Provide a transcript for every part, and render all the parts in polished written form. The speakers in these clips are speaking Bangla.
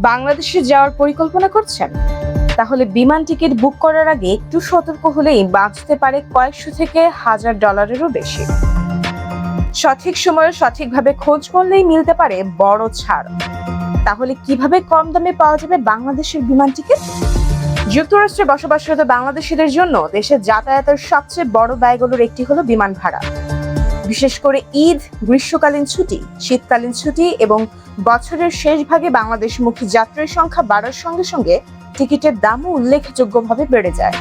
বাংলাদেশে যাওয়ার পরিকল্পনা করছেন? তাহলে বিমান টিকিট বুক করার আগে একটু সতর্ক হলেই বাঁচতে পারে কয়েকশো থেকে $1000-এরও বেশি। সঠিক সময়ে সঠিকভাবে খোঁজ করলেই মিলতে পারে বড় ছাড়। তাহলে কিভাবে কম দামে পাওয়া যাবে বাংলাদেশের বিমান টিকিট? যুক্তরাষ্ট্রে বসবাসরত বাংলাদেশিদের জন্য দেশে যাতায়াতের সবচেয়ে বড় ব্যয়গুলোর একটি হলো বিমান ভাড়া। বিশেষ করে ঈদ, গ্রীষ্মকালীন ছুটি, শীতকালীন ছুটি এবং বছরের শেষ ভাগে বাংলাদেশমুখী যাত্রীর সংখ্যা বাড়ার সঙ্গে সঙ্গে টিকিটের দামও উল্লেখযোগ্যভাবে বেড়ে যায়।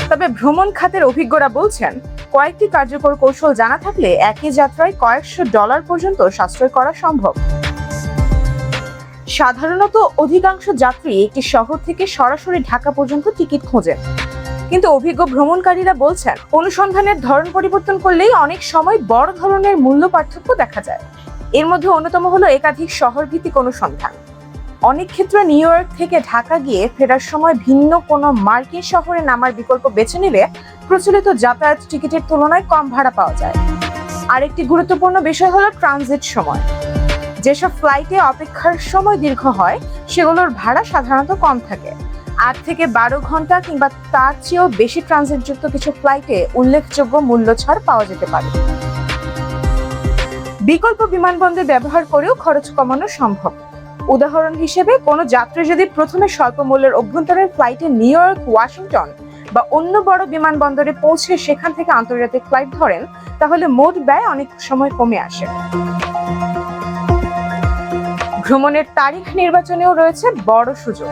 তবে ভ্রমণ খাতের অভিজ্ঞরা বলছেন, কয়েকটি কার্যকর কৌশল জানা থাকলে একই যাত্রায় কয়েকশো ডলার পর্যন্ত সাশ্রয় করা সম্ভব। সাধারণত অধিকাংশ যাত্রী একটি শহর থেকে সরাসরি ঢাকা পর্যন্ত টিকিট খোঁজেন, কিন্তু অভিজ্ঞ ভ্রমণকারীরা বলছেন অনুসন্ধানের ধরন পরিবর্তন করলেই অনেক সময় বড় ধরনের মূল্য পার্থক্য দেখা যায়। এর মধ্যে অন্যতম হলো একাধিক শহর ভিত্তিক অনুসন্ধান। অনেক ক্ষেত্রে নিউ ইয়র্ক থেকে ঢাকা গিয়ে ফেরার সময় ভিন্ন কোনো মার্কিন শহরে নামার বিকল্প বেছে নিলে প্রচলিত যাতায়াত টিকিটের তুলনায় কম ভাড়া পাওয়া যায়। আরেকটি গুরুত্বপূর্ণ বিষয় হলো ট্রানজিট সময়। যেসব ফ্লাইটে অপেক্ষার সময় দীর্ঘ হয় সেগুলোর ভাড়া সাধারণত কম থাকে। 8 থেকে 12 ঘন্টা কিংবা তার চেয়েও বেশি ট্রানজিটযুক্ত কিছু ফ্লাইটে উল্লেখযোগ্য মূল্য ছাড় পাওয়া যেতে পারে। বিকল্প বিমানবন্দর ব্যবহার করেও খরচ কমানো সম্ভব। উদাহরণ হিসেবে কোনো যাত্রী যদি প্রথমে স্বল্প মূল্যের অভ্যন্তরীণ ফ্লাইটে নিউ ইয়র্ক, ওয়াশিংটন বা অন্য বড় বিমানবন্দরে পৌঁছে সেখান থেকে আন্তর্জাতিক ফ্লাইট ধরেন, তাহলে মোট ব্যয় অনেক সময় কমে আসে। ভ্রমণের তারিখ নির্বাচনেও রয়েছে বড় সুযোগ।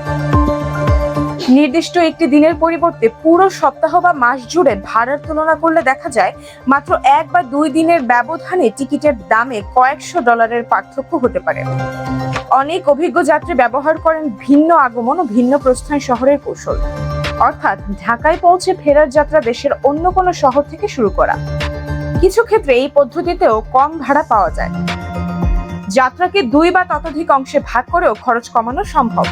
নির্দিষ্ট একটি দিনের পরিবর্তে পুরো সপ্তাহ বা মাস জুড়ে ভাড়ার তুলনা করলে দেখা যায় মাত্র 1 বা 2 দিনের ব্যবধানে টিকিটের দামে কয়েকশো ডলারের পার্থক্য হতে পারে। অনেক অভিজ্ঞ যাত্রী ব্যবহার করেন ভিন্ন আগমন ও ভিন্ন প্রস্থান শহরের কৌশল, অর্থাৎ ঢাকায় পৌঁছে ফেরার যাত্রা দেশের অন্য কোনো শহর থেকে শুরু করা। কিছু ক্ষেত্রে এই পদ্ধতিতেও কম ভাড়া পাওয়া যায়। যাত্রাকে 2 বা ততোধিক অংশে ভাগ করেও খরচ কমানো সম্ভব।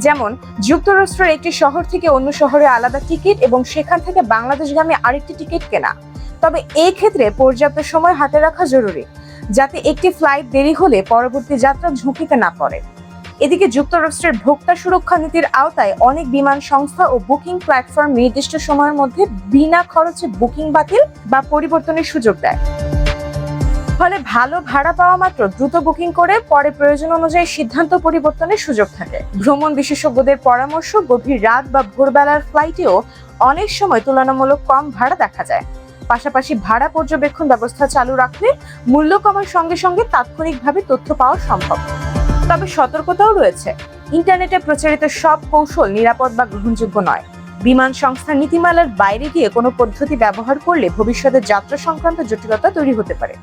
যেমন যুক্তরাষ্ট্রের একটি শহর থেকে অন্য শহরে আলাদা টিকিট এবং সেখান থেকে বাংলাদেশগামী আরেকটি টিকিট কেনা। তবে এই ক্ষেত্রে পর্যাপ্ত সময় হাতে রাখা জরুরি, যাতে একটি ফ্লাইট দেরি হলে পরবর্তী যাত্রা ঝুঁকিতে না পড়ে। এদিকে যুক্তরাষ্ট্রের ভোক্তা সুরক্ষা নীতির আওতায় অনেক বিমান সংস্থা ও বুকিং প্ল্যাটফর্ম নির্দিষ্ট সময়ের মধ্যে বিনা খরচে বুকিং বাতিল বা পরিবর্তনের সুযোগ দেয়। ফলে ভালো ভাড়া পাওয়া মাত্র দ্রুত বুকিং করে পরে প্রয়োজন অনুযায়ী সিদ্ধান্ত পরিবর্তনের সুযোগ থাকে। ভ্রমণ বিশেষজ্ঞদের পরামর্শ, গভীর রাত বা ভোরবেলার ফ্লাইটেও অনেক সময় তুলনামূলক কম ভাড়া দেখা যায়। পাশাপাশি ভাড়া পর্যবেক্ষণ ব্যবস্থা চালু রাখলে মূল্য কমার সঙ্গে সঙ্গে তাৎক্ষণিকভাবে তথ্য পাওয়া সম্ভব। তবে সতর্কতাও রয়েছে, ইন্টারনেটে প্রচারিত সব কৌশল নিরাপদ বা গ্রহণযোগ্য নয়। বিমান সংস্থার নীতিমালার বাইরে গিয়ে কোনো পদ্ধতি ব্যবহার করলে ভবিষ্যতে যাত্রা সংক্রান্ত জটিলতা তৈরি হতে পারে।